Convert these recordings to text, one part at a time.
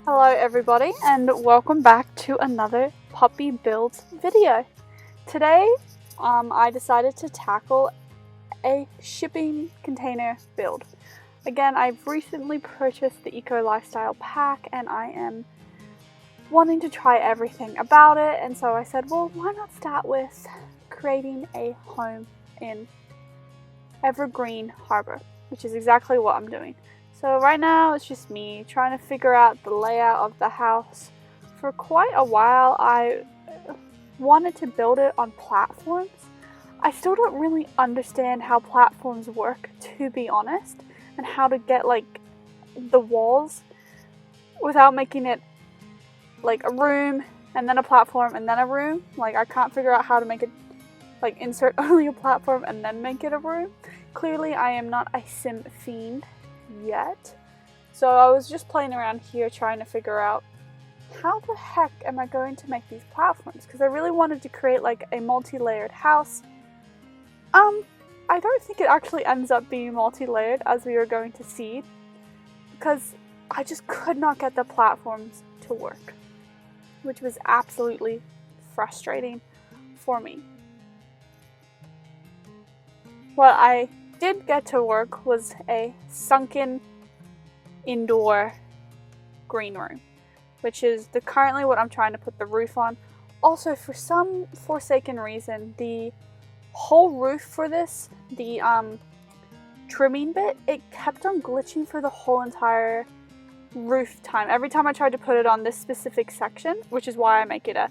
Hello everybody and welcome back to another puppy builds video. Today I decided to tackle a shipping container build. Again, I've recently purchased the Eco Lifestyle pack and I am wanting to try everything about it, and so I said, well, why not start with creating a home in Evergreen Harbor, which is exactly what I'm doing. So right now it's just me trying to figure out the layout of the house. For quite a while I wanted to build it on platforms. I still don't really understand how platforms work, to be honest, and how to get like the walls without making it like a room and then a platform and then a room. Like, I can't figure out how to make it like insert only a platform and then make it a room. Clearly I am not a sim fiend yet, so I was just playing around here trying to figure out how the heck am I going to make these platforms, because I really wanted to create like a multi-layered house. I don't think it actually ends up being multi-layered, as we are going to see, because I just could not get the platforms to work, which was absolutely frustrating for me. What I did get to work was a sunken indoor green room, which is currently what I'm trying to put the roof on. Also, for some forsaken reason, the whole roof for this, the trimming bit, it kept on glitching for the whole entire roof time. Every time I tried to put it on this specific section, which is why I make it a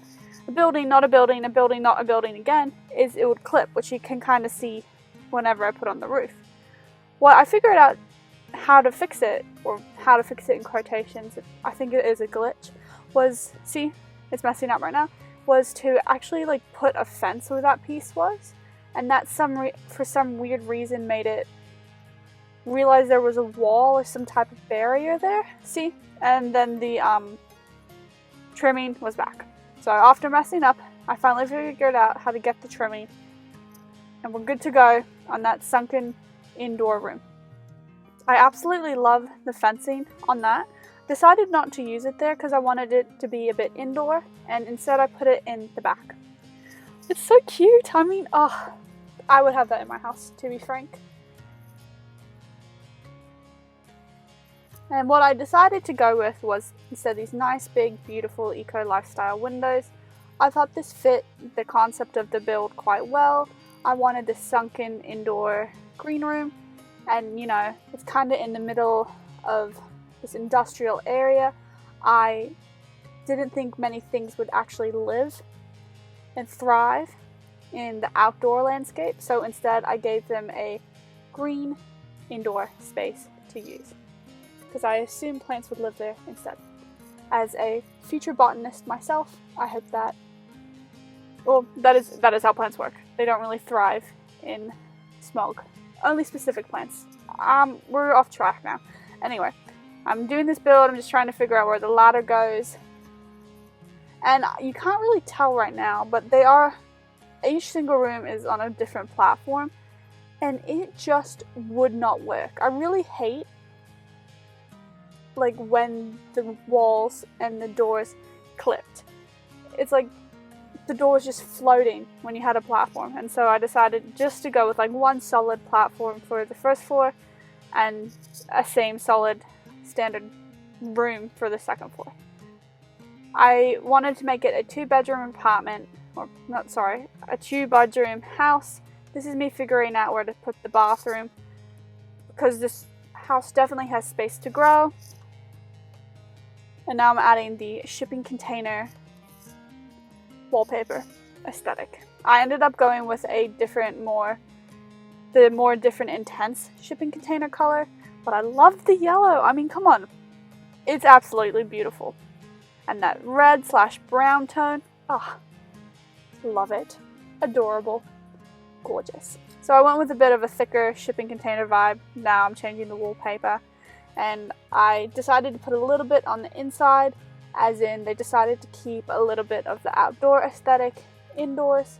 building, not a building, a building, not a building again, is it would clip, which you can kind of see whenever I put on the roof. Well, I figured out how to fix it, or how to fix it in quotations, I think it is a glitch, was, see, it's messing up right now, was to actually like put a fence where that piece was, and that for some weird reason made it realize there was a wall or some type of barrier there, see, and then the trimming was back. So after messing up, I finally figured out how to get the trimming, and we're good to go on that sunken indoor room. I absolutely love the fencing on that. Decided not to use it there because I wanted it to be a bit indoor, and instead I put it in the back. It's so cute. I mean, oh, I would have that in my house, to be frank. And what I decided to go with was, instead of these nice big beautiful Eco Lifestyle windows, I thought this fit the concept of the build quite well. I wanted this sunken indoor green room, and you know, it's kind of in the middle of this industrial area. I didn't think many things would actually live and thrive in the outdoor landscape, so instead I gave them a green indoor space to use, because I assumed plants would live there instead. As a future botanist myself, I hope that, well, that is how plants work. They don't really thrive in smog. Only specific plants. We're off track now. Anyway, I'm doing this build. I'm just trying to figure out where the ladder goes. And you can't really tell right now, but each single room is on a different platform, and it just would not work. I really hate like when the walls and the doors clipped. It's like the door was just floating when you had a platform, and so I decided just to go with like one solid platform for the first floor and a same solid standard room for the second floor. I wanted to make it a 2-bedroom apartment, or not, sorry, a 2-bedroom house. This is me figuring out where to put the bathroom, because this house definitely has space to grow. And now I'm adding the shipping container wallpaper aesthetic. I ended up going with a more different intense shipping container color, but I love the yellow. I mean, come on, it's absolutely beautiful. And that red/brown tone, oh, love it. Adorable, gorgeous. So I went with a bit of a thicker shipping container vibe. Now I'm changing the wallpaper, and I decided to put a little bit on the inside, as in they decided to keep a little bit of the outdoor aesthetic indoors.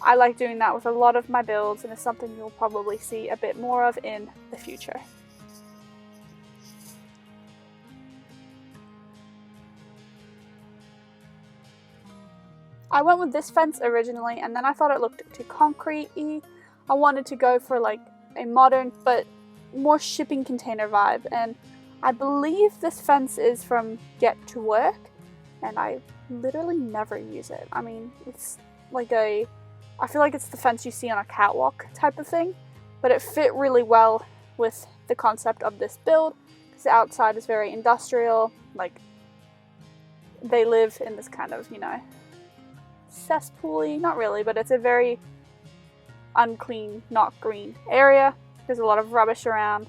I like doing that with a lot of my builds, and it's something you'll probably see a bit more of in the future. I went with this fence originally, and then I thought it looked too concrete-y. I wanted to go for like a modern but more shipping container vibe, and I believe this fence is from Get to Work, and I literally never use it. I mean, it's like I feel like it's the fence you see on a catwalk type of thing, but it fit really well with the concept of this build, because the outside is very industrial, like they live in this kind of, you know, cesspool-y, not really, but it's a very unclean, not green area. There's a lot of rubbish around,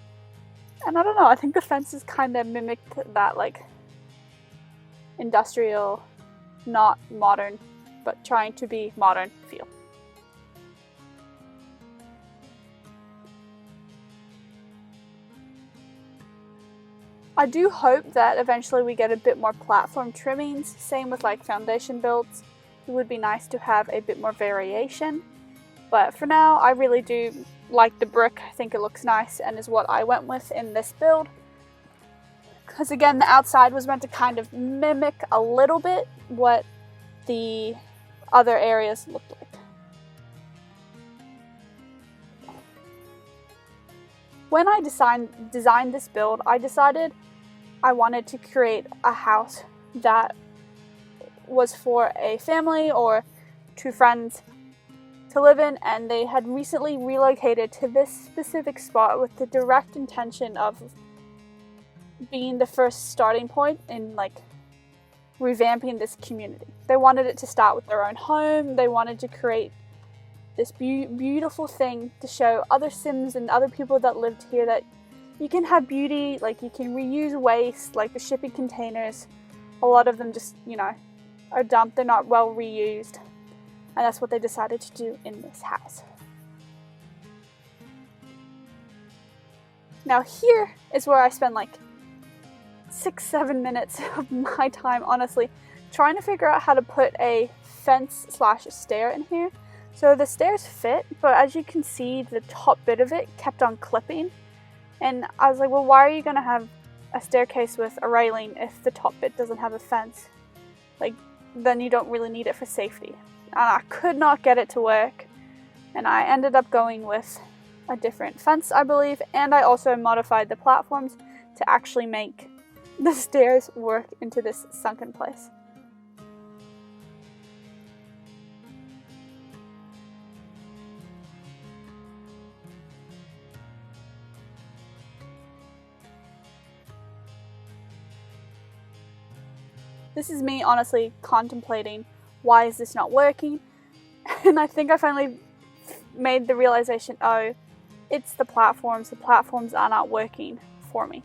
and I don't know, I think the fences kind of mimicked that like industrial, not modern, but trying to be modern feel. I do hope that eventually we get a bit more platform trimmings, same with like foundation builds. It would be nice to have a bit more variation, but for now I really do like the brick. I think it looks nice and is what I went with in this build, because again, the outside was meant to kind of mimic a little bit what the other areas looked like. When I designed this build, I decided I wanted to create a house that was for a family or two friends to live in, and they had recently relocated to this specific spot with the direct intention of being the first starting point in like revamping this community. They wanted it to start with their own home. They wanted to create this beautiful thing to show other Sims and other people that lived here that you can have beauty, like you can reuse waste, like the shipping containers. A lot of them just, you know, are dumped, they're not well reused. And that's what they decided to do in this house. Now here is where I spend like 6-7 minutes of my time, honestly, trying to figure out how to put a fence/stair in here. So the stairs fit, but as you can see, the top bit of it kept on clipping. And I was like, well, why are you going to have a staircase with a railing if the top bit doesn't have a fence? Like, then you don't really need it for safety. And I could not get it to work, and I ended up going with a different fence, I believe, and I also modified the platforms to actually make the stairs work into this sunken place. This is me honestly contemplating, why is this not working? And I think I finally made the realization, oh, it's the platforms are not working for me.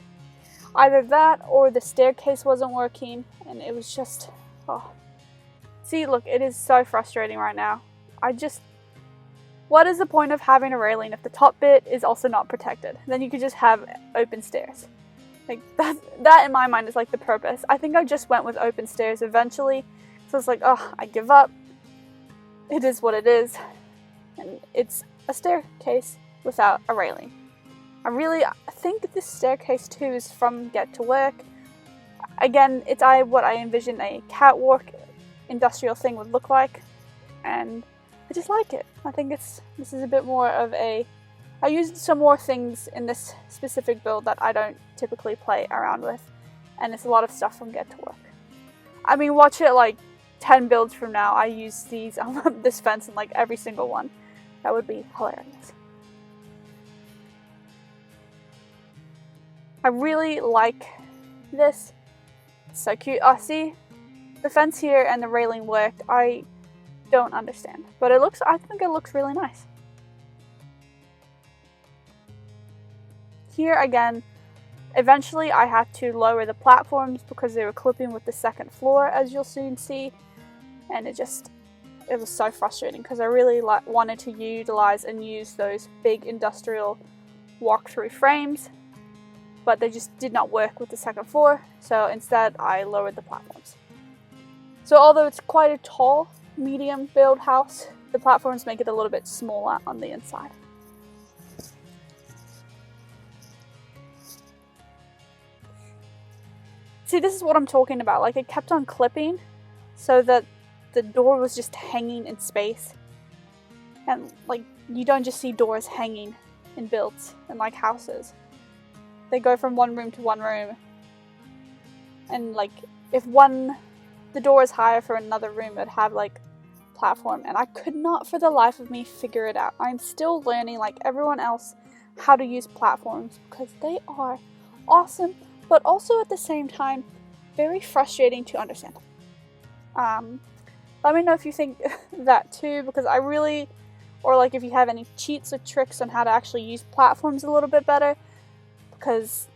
Either that or the staircase wasn't working, and it was just, oh. See, look, it is so frustrating right now. What is the point of having a railing if the top bit is also not protected? Then you could just have open stairs. Like, that in my mind is like the purpose. I think I just went with open stairs eventually. So it's like, oh, I give up. It is what it is. And it's a staircase without a railing. I think this staircase too is from Get to Work. Again, it's what I envision a catwalk industrial thing would look like. And I just like it. I think this is a bit more of a... I used some more things in this specific build that I don't typically play around with, and it's a lot of stuff from Get to Work. I mean, watch it like 10 builds from now, I use this fence in like every single one. That would be hilarious. I really like this. It's so cute. Oh, see? The fence here and the railing worked. I don't understand, but I think it looks really nice. Here again, eventually I had to lower the platforms because they were clipping with the second floor, as you'll soon see, and it was so frustrating because I really wanted to utilize and use those big industrial walk-through frames, but they just did not work with the second floor, so instead I lowered the platforms. So although it's quite a tall, medium build house, the platforms make it a little bit smaller on the inside. See, this is what I'm talking about. Like, it kept on clipping so that the door was just hanging in space. And like, you don't just see doors hanging in builds in like houses. They go from one room to one room. And like, if the door is higher for another room, it'd have like platform, and I could not for the life of me figure it out. I'm still learning, like everyone else, how to use platforms because they are awesome, but also at the same time very frustrating to understand. Let me know if you think that too, because I really, or like if you have any cheats or tricks on how to actually use platforms a little bit better, because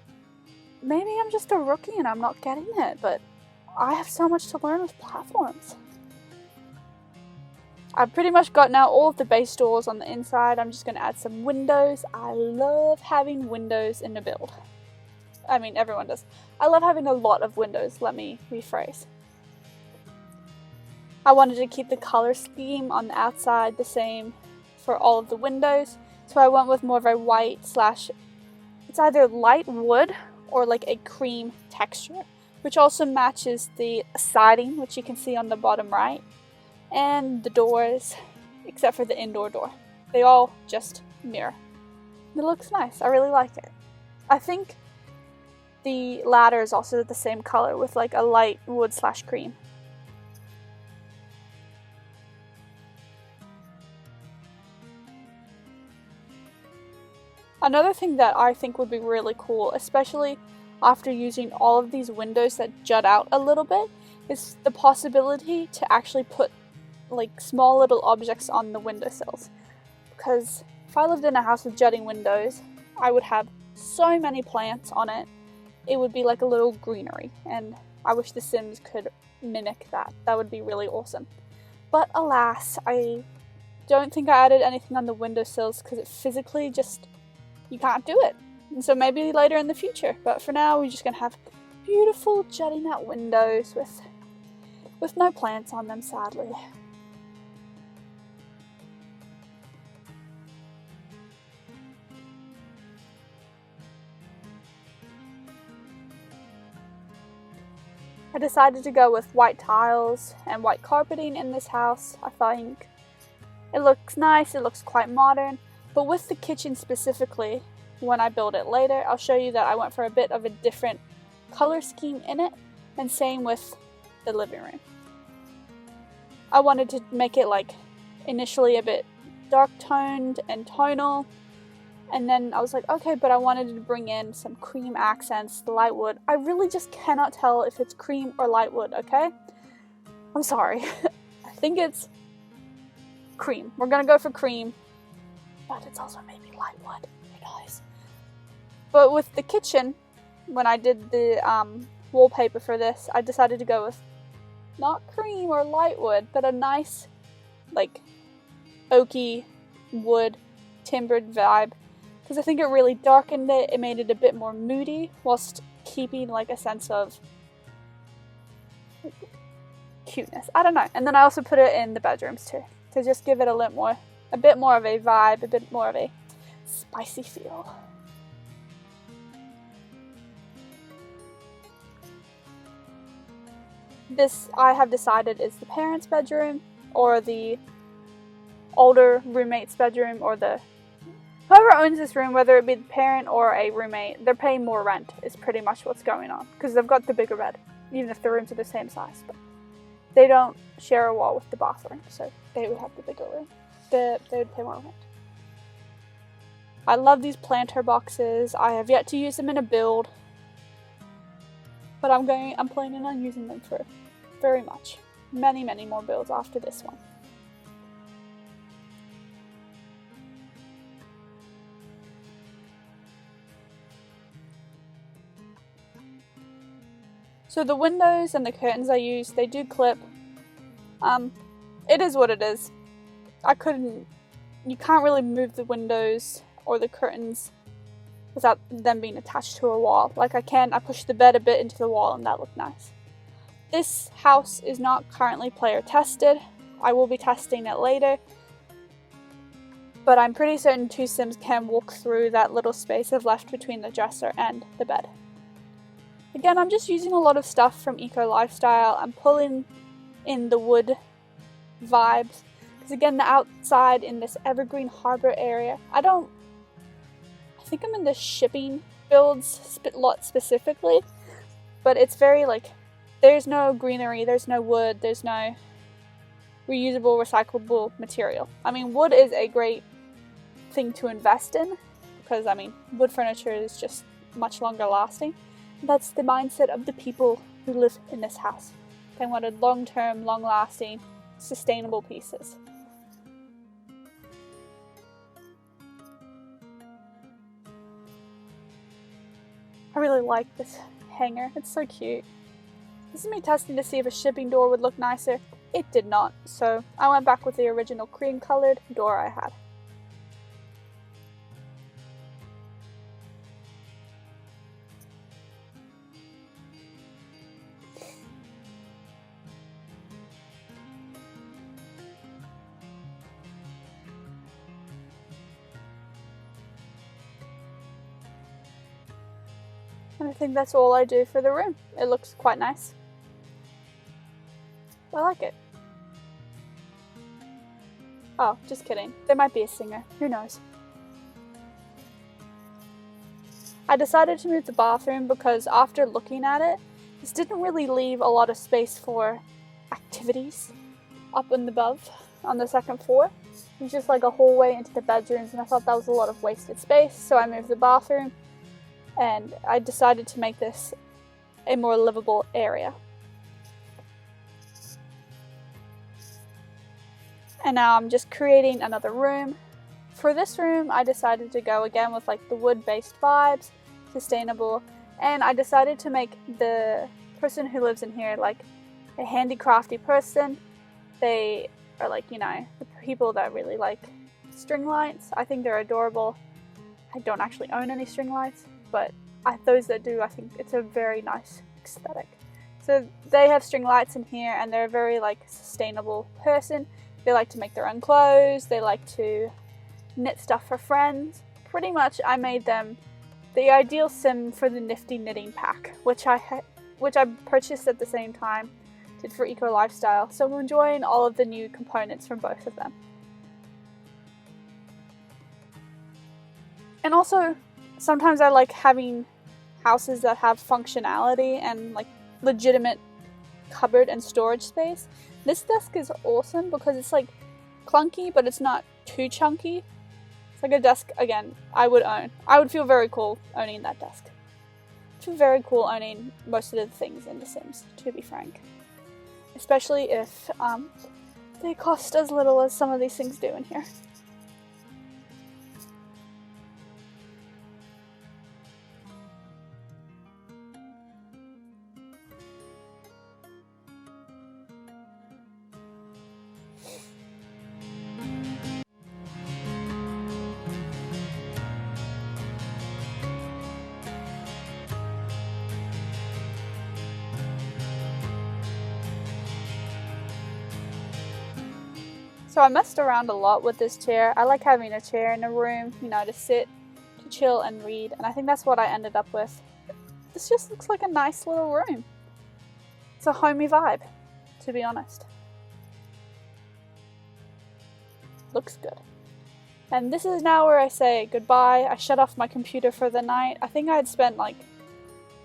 maybe I'm just a rookie and I'm not getting it, but I have so much to learn with platforms. I've pretty much got now all of the base doors on the inside. I'm just going to add some windows. I love having windows in a build. I mean, everyone does. I love having a lot of windows, let me rephrase. I wanted to keep the color scheme on the outside the same for all of the windows, so I went with more of a white slash, it's either light wood or like a cream texture, which also matches the siding, which you can see on the bottom right, and the doors, except for the indoor door. They all just mirror. It looks nice. I really like it. I think the ladder is also the same color with like a light wood slash cream. Another thing that I think would be really cool, especially after using all of these windows that jut out a little bit, is the possibility to actually put like small little objects on the windowsills. Because if I lived in a house with jutting windows, I would have so many plants on it. It would be like a little greenery, and I wish The Sims could mimic that. That would be really awesome. But alas, I don't think I added anything on the windowsills because it physically just, you can't do it. And so maybe later in the future. But for now, we're just going to have beautiful jutting out windows with no plants on them, sadly. I decided to go with white tiles and white carpeting in this house. I think it looks nice, it looks quite modern, but with the kitchen specifically, when I build it later, I'll show you that I went for a bit of a different color scheme in it, and same with the living room. I wanted to make it like initially a bit dark toned and tonal, and then I was like, okay, but I wanted to bring in some cream accents, the light wood. I really just cannot tell if it's cream or light wood, okay? I'm sorry. I think it's cream. We're gonna go for cream, but it's also maybe light wood. Who knows? But with the kitchen, when I did the wallpaper for this, I decided to go with not cream or light wood, but a nice, like, oaky wood timbered vibe. Because I think it really darkened it. It made it a bit more moody, whilst keeping like a sense of cuteness. I don't know. And then I also put it in the bedrooms too, to just give it a bit more of a vibe, a bit more of a spicy feel. This, I have decided, is the parents' bedroom, or the older roommate's bedroom, or the whoever owns this room, whether it be the parent or a roommate, they're paying more rent is pretty much what's going on. Because they've got the bigger bed, even if the rooms are the same size. But they don't share a wall with the bathroom, so they would have the bigger room. They would pay more rent. I love these planter boxes. I have yet to use them in a build, but I'm planning on using them for very much. Many more builds after this one. So the windows and the curtains I use, they do clip. It is what it is. You can't really move the windows or the curtains without them being attached to a wall. Like I push the bed a bit into the wall and that looked nice. This house is not currently player tested. I will be testing it later. But I'm pretty certain two Sims can walk through that little space I've left between the dresser and the bed. Again, I'm just using a lot of stuff from Eco Lifestyle. I'm pulling in the wood vibes. Because again, the outside in this Evergreen Harbor area, I think I'm in the shipping builds lot specifically, but it's very like, there's no greenery, there's no wood, there's no reusable, recyclable material. I mean, wood is a great thing to invest in, because I mean, wood furniture is just much longer lasting. That's the mindset of the people who live in this house. They wanted long-term, long-lasting, sustainable pieces. I really like this hanger. It's so cute. This is me testing to see if a shipping door would look nicer. It did not, so I went back with the original cream-colored door I had. And I think that's all I do for the room. It looks quite nice. I like it. Oh, just kidding. There might be a singer. Who knows? I decided to move the bathroom because after looking at it, this didn't really leave a lot of space for activities up and above on the second floor. It was just like a hallway into the bedrooms, and I thought that was a lot of wasted space, so I moved the bathroom. And I decided to make this a more livable area. And now I'm just creating another room. For this room, I decided to go again with like the wood-based vibes, sustainable, and I decided to make the person who lives in here like a handicrafty person. They are like, you know, the people that really like string lights. I think they're adorable. I don't actually own any string lights, but those that do, I think it's a very nice aesthetic. So they have string lights in here, and they're a very like sustainable person. They like to make their own clothes, they like to knit stuff for friends. Pretty much I made them the ideal sim for the Nifty Knitting Pack, which I purchased at the same time, did for Eco Lifestyle. So I'm enjoying all of the new components from both of them. And also, sometimes I like having houses that have functionality and like legitimate cupboard and storage space. This desk is awesome because it's like clunky, but it's not too chunky. It's like a desk, again, I would own. I would feel very cool owning that desk. I feel very cool owning most of the things in The Sims, to be frank. Especially if they cost as little as some of these things do in here. So I messed around a lot with this chair. I like having a chair in a room, you know, to sit, to chill and read, and I think that's what I ended up with. This just looks like a nice little room. It's a homey vibe, to be honest. Looks good. And this is now where I say goodbye. I shut off my computer for the night. I think I had spent like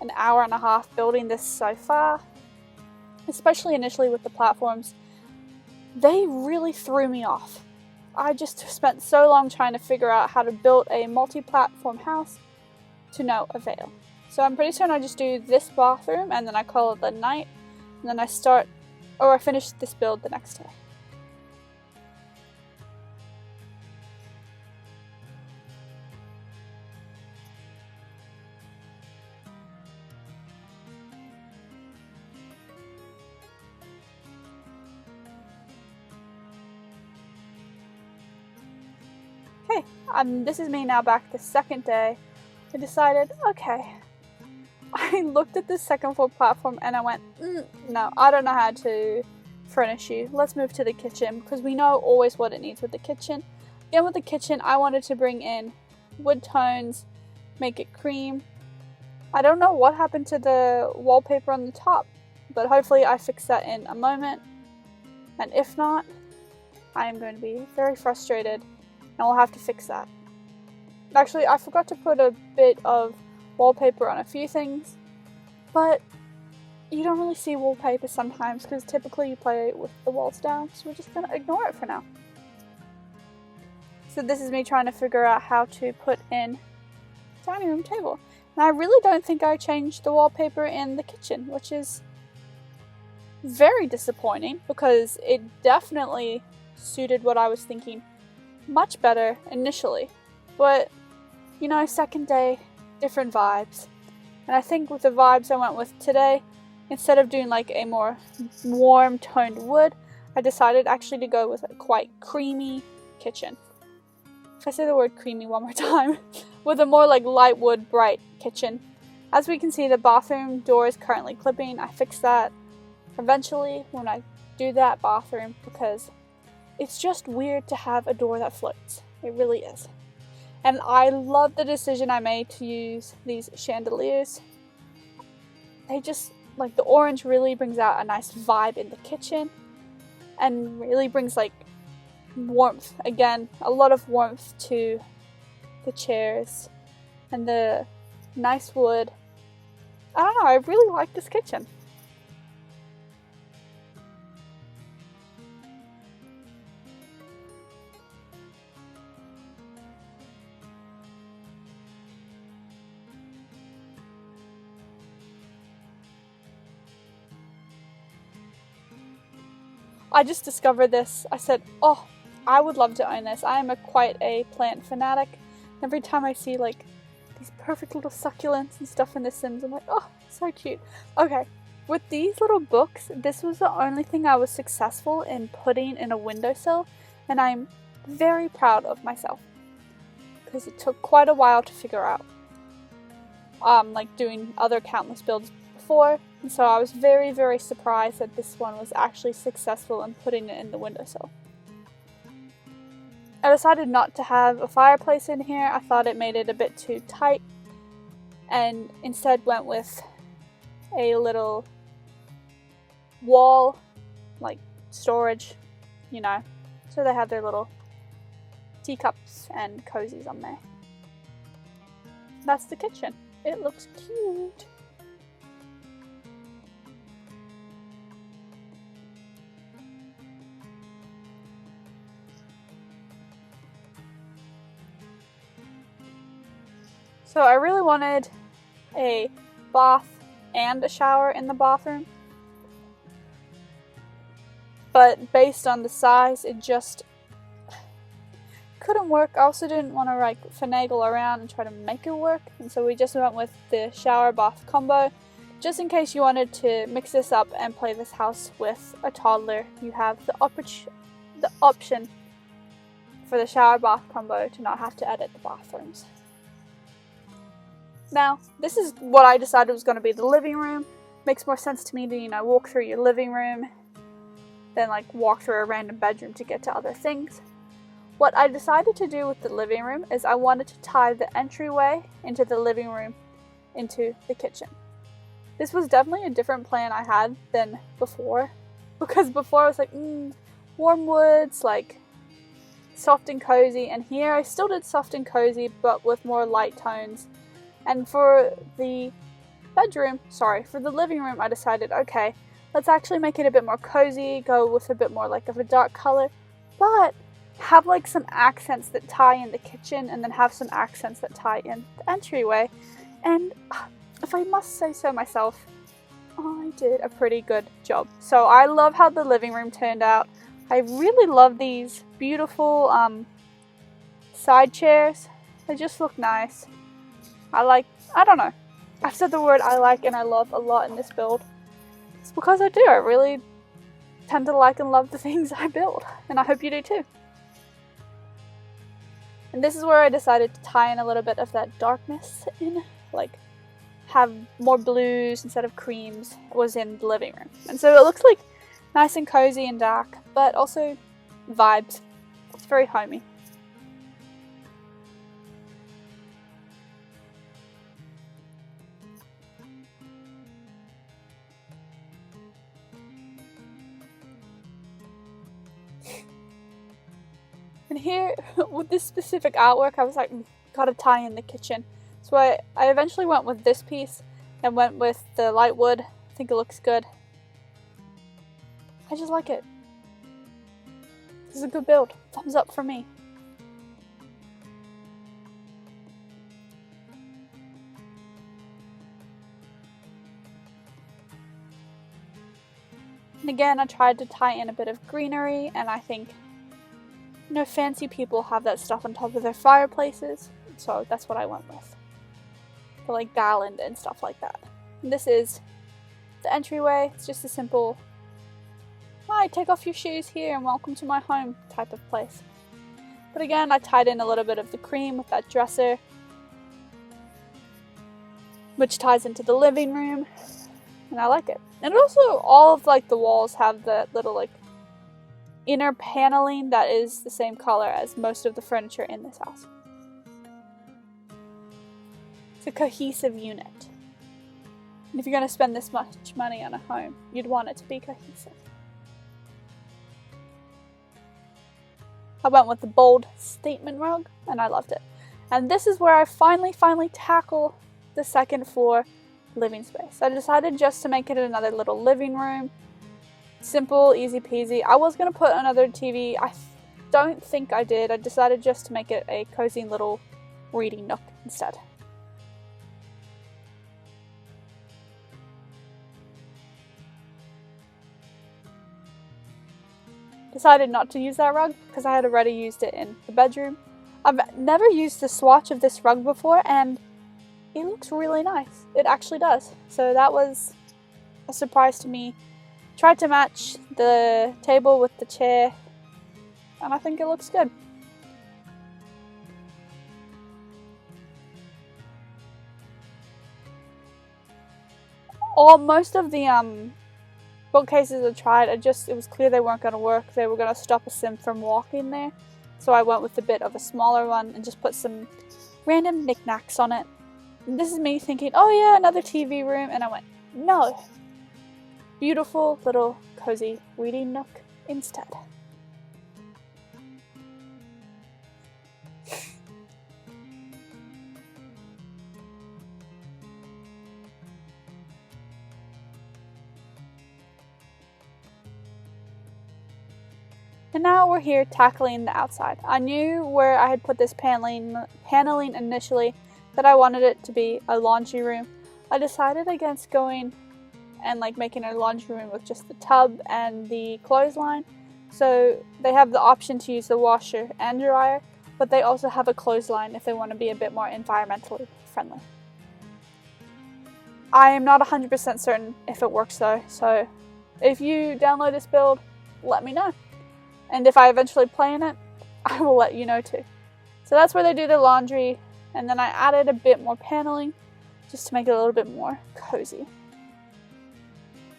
an hour and a half building this so far, especially initially with the platforms. They really threw me off. I just spent so long trying to figure out how to build a multi-platform house to no avail. So I'm pretty certain I just do this bathroom and then I call it the night, and then I finish this build the next day. Okay, this is me now back the second day. I decided, okay. I looked at the second floor platform and I went, no, I don't know how to furnish you. Let's move to the kitchen, because we know always what it needs with the kitchen. Again, with the kitchen, I wanted to bring in wood tones, make it cream. I don't know what happened to the wallpaper on the top, but hopefully I fix that in a moment. And if not, I am going to be very frustrated and we'll have to fix that. Actually, I forgot to put a bit of wallpaper on a few things, but you don't really see wallpaper sometimes because typically you play with the walls down, so we're just going to ignore it for now. So this is me trying to figure out how to put in a dining room table. And I really don't think I changed the wallpaper in the kitchen, which is very disappointing because it definitely suited what I was thinking much better initially. But, you know, second day, different vibes. And I think with the vibes I went with today, instead of doing like a more warm toned wood, I decided actually to go with a quite creamy kitchen. If I say the word creamy one more time, with a more like light wood, bright kitchen. As we can see, the bathroom door is currently clipping. I fixed that eventually when I do that bathroom because it's just weird to have a door that floats. It really is. And I love the decision I made to use these chandeliers. They just, like, the orange really brings out a nice vibe in the kitchen and really brings like warmth. Again, a lot of warmth to the chairs and the nice wood. I don't know, I really like this kitchen. I just discovered this. I said, oh, I would love to own this. I am quite a plant fanatic. Every time I see like these perfect little succulents and stuff in The Sims, I'm like, oh, so cute. Okay, with these little books, this was the only thing I was successful in putting in a windowsill, and I'm very proud of myself because it took quite a while to figure out. Like doing other countless builds before, and so I was very, very surprised that this one was actually successful in putting it in the windowsill. I decided not to have a fireplace in here. I thought it made it a bit too tight, and instead went with a little wall, like storage, you know, so they have their little teacups and cozies on there. That's the kitchen. It looks cute. So I really wanted a bath and a shower in the bathroom, but based on the size, it just couldn't work. I also didn't want to like finagle around and try to make it work, and so we just went with the shower bath combo. Just in case you wanted to mix this up and play this house with a toddler, you have the option for the shower bath combo to not have to edit the bathrooms. Now, this is what I decided was going to be the living room. Makes more sense to me to, you know, walk through your living room than like walk through a random bedroom to get to other things. What I decided to do with the living room is I wanted to tie the entryway into the living room into the kitchen. This was definitely a different plan I had than before, because before I was like, warm woods, like soft and cozy, and here I still did soft and cozy but with more light tones. And for the living room, I decided, okay, let's actually make it a bit more cozy, go with a bit more like of a dark color, but have like some accents that tie in the kitchen and then have some accents that tie in the entryway. And if I must say so myself, I did a pretty good job. So I love how the living room turned out. I really love these beautiful side chairs. They just look nice. I don't know. I've said the word I like and I love a lot in this build. It's because I do. I really tend to like and love the things I build. And I hope you do too. And this is where I decided to tie in a little bit of that darkness in. Like, have more blues instead of creams was in the living room. And so it looks like nice and cozy and dark, but also vibes. It's very homey. And here, with this specific artwork, I was like, gotta tie in the kitchen. So I eventually went with this piece and went with the light wood. I think it looks good. I just like it. This is a good build. Thumbs up for me. And again, I tried to tie in a bit of greenery, and I think, you know, fancy people have that stuff on top of their fireplaces, so that's what I went with. For like garland and stuff like that. And this is the entryway. It's just a simple, hi, take off your shoes here and welcome to my home type of place. But again, I tied in a little bit of the cream with that dresser, which ties into the living room, and I like it. And also, all of like the walls have that little like inner paneling that is the same color as most of the furniture in this house. It's a cohesive unit. And if you're going to spend this much money on a home, you'd want it to be cohesive. I went with the bold statement rug, and I loved it. And this is where I finally tackle the second floor living space. I decided just to make it another little living room. Simple, easy peasy. I was going to put another TV. I don't think I did. I decided just to make it a cozy little reading nook instead. Decided not to use that rug because I had already used it in the bedroom. I've never used the swatch of this rug before, and it looks really nice. It actually does. So that was a surprise to me. Tried to match the table with the chair, and I think it looks good. Most of the bookcases I tried, it was clear they weren't going to work. They were going to stop a sim from walking there. So I went with a bit of a smaller one and just put some random knickknacks on it. And this is me thinking, oh yeah, another TV room. And I went, no. Beautiful little cozy reading nook instead. And now we're here tackling the outside. I knew where I had put this paneling initially that I wanted it to be a laundry room. I decided against going and like making a laundry room with just the tub and the clothesline. So they have the option to use the washer and dryer, but they also have a clothesline if they want to be a bit more environmentally friendly. I am not 100% certain if it works though, so if you download this build, let me know. And if I eventually play in it, I will let you know too. So that's where they do the laundry, and then I added a bit more paneling just to make it a little bit more cozy.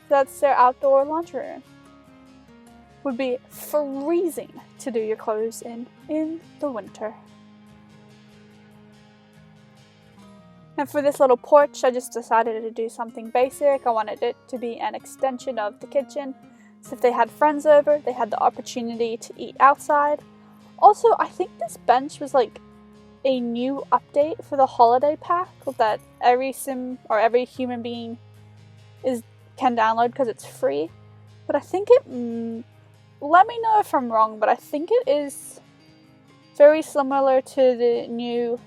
So that's their outdoor laundry room. Would be freezing to do your clothes in the winter. And for this little porch, I just decided to do something basic. I wanted it to be an extension of the kitchen. So if they had friends over, they had the opportunity to eat outside. Also, I think this bench was like a new update for the holiday pack that every sim or every human being can download because it's free. But I think let me know if I'm wrong, but I think it is very similar to the new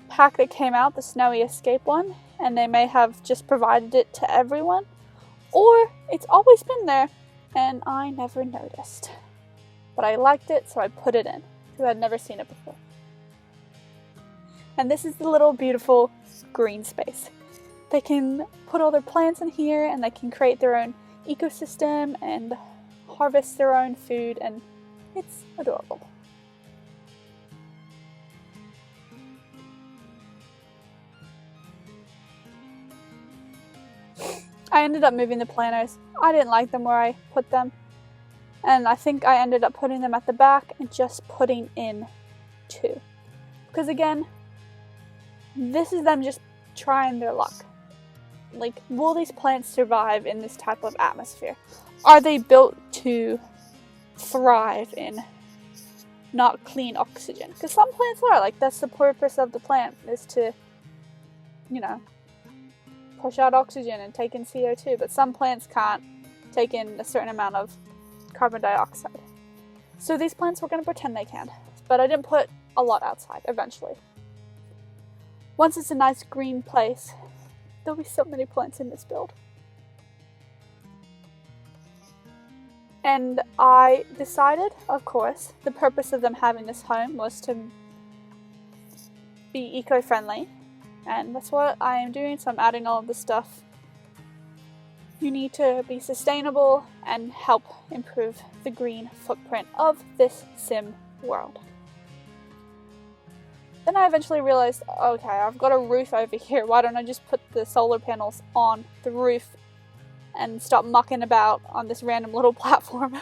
pack that came out, the Snowy Escape one, and they may have just provided it to everyone. Or it's always been there, and I never noticed. But I liked it, so I put it in, because I'd never seen it before. And this is the little beautiful green space. They can put all their plants in here, and they can create their own ecosystem, and harvest their own food, and it's adorable. I ended up moving the planters. I didn't like them where I put them. And I think I ended up putting them at the back and just putting in two. Because again, this is them just trying their luck. Like, will these plants survive in this type of atmosphere? Are they built to thrive in not clean oxygen. Because some plants are, like, that's the purpose of the plant, is to, you know, push out oxygen and take in CO2. But some plants can't take in a certain amount of carbon dioxide. So these plants were going to pretend they can. But I didn't put a lot outside, eventually. Once it's a nice green place, there'll be so many plants in this build. And I decided, of course, the purpose of them having this home was to be eco-friendly. And that's what I am doing, so I'm adding all of the stuff. You need to be sustainable and help improve the green footprint of this sim world. Then I eventually realized, okay, I've got a roof over here. Why don't I just put the solar panels on the roof and stop mucking about on this random little platform?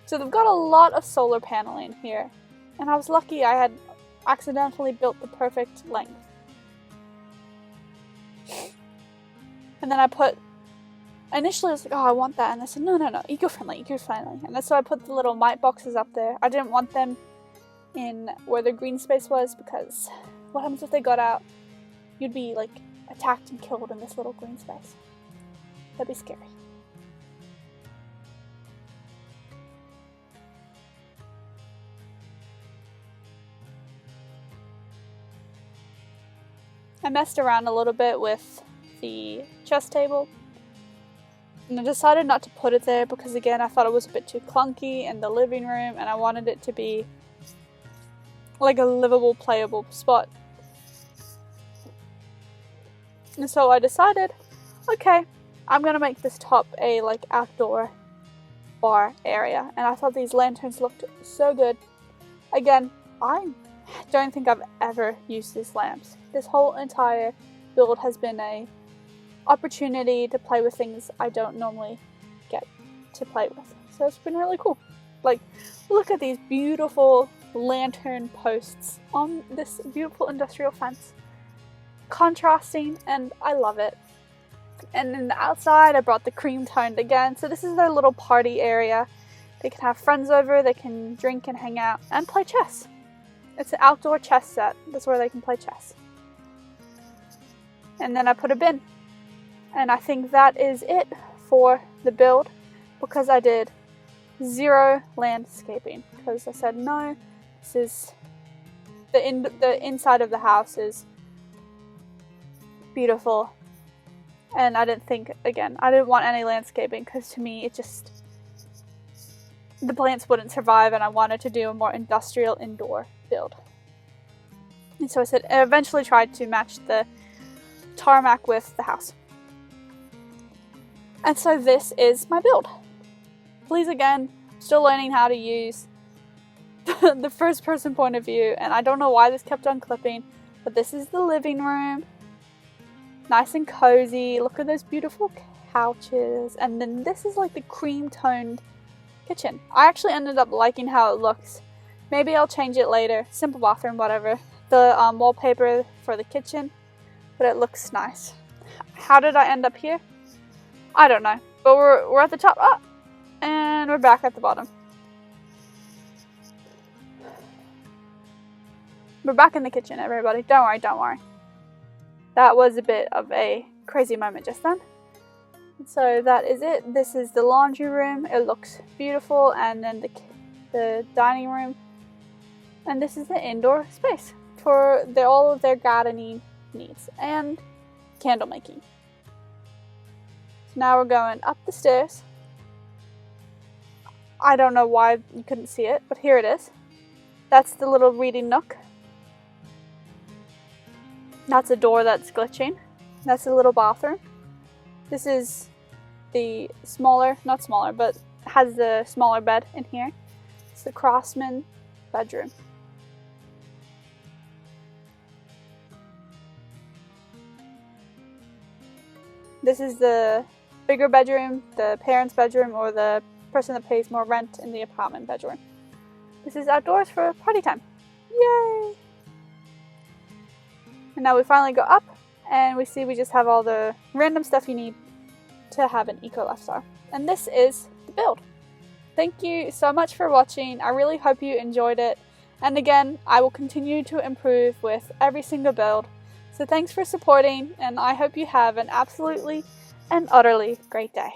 So they've got a lot of solar paneling here. And I was lucky I had accidentally built the perfect length. And then I put, initially I was like, oh, I want that. And I said, no, eco-friendly. And that's why I put the little mite boxes up there. I didn't want them in where the green space was, because what happens if they got out? You'd be like attacked and killed in this little green space. That'd be scary. I messed around a little bit with the chess table, and I decided not to put it there because, again, I thought it was a bit too clunky in the living room, and I wanted it to be like a livable, playable spot. And so I decided, okay, I'm gonna make this top a like outdoor bar area. And I thought these lanterns looked so good. Again, I don't think I've ever used these lamps. This whole entire build has been a opportunity to play with things I don't normally get to play with. So it's been really cool. Like, look at these beautiful lantern posts on this beautiful industrial fence. Contrasting, and I love it. And in the outside, I brought the cream toned again. So this is their little party area. They can have friends over, they can drink and hang out, and play chess. It's an outdoor chess set. That's where they can play chess. And then I put a bin. And I think that is it for the build, because I did 0 landscaping. Because I said, no, this is the inside of the house is beautiful. And I didn't think, again, I didn't want any landscaping, because to me it just, the plants wouldn't survive, and I wanted to do a more industrial indoor build. And so I said, I eventually tried to match the tarmac with the house. And so this is my build. Please, again, still learning how to use the first person point of view, and I don't know why this kept on clipping, but this is the living room. Nice and cozy. Look at those beautiful couches. And then this is like the cream toned kitchen. I actually ended up liking how it looks. Maybe I'll change it later. Simple bathroom, whatever. The wallpaper for the kitchen, but it looks nice. How did I end up here? I don't know. But we're at the top. Oh, and we're back at the bottom. We're back in the kitchen, everybody. Don't worry. That was a bit of a crazy moment just then. So that is it. This is the laundry room. It looks beautiful. And then the dining room. And this is the indoor space for all of their gardening needs and candle making. So now we're going up the stairs. I don't know why you couldn't see it, but here it is. That's the little reading nook. That's a door that's glitching. That's a little bathroom. This is the not smaller, but has the smaller bed in here. It's the craftsman bedroom. This is the bigger bedroom, the parents' bedroom, or the person that pays more rent in the apartment bedroom. This is outdoors for party time. Yay! And now we finally go up, and we see we just have all the random stuff you need to have an eco lifestyle. And this is the build. Thank you so much for watching. I really hope you enjoyed it. And again, I will continue to improve with every single build. So thanks for supporting, and I hope you have an absolutely and utterly great day.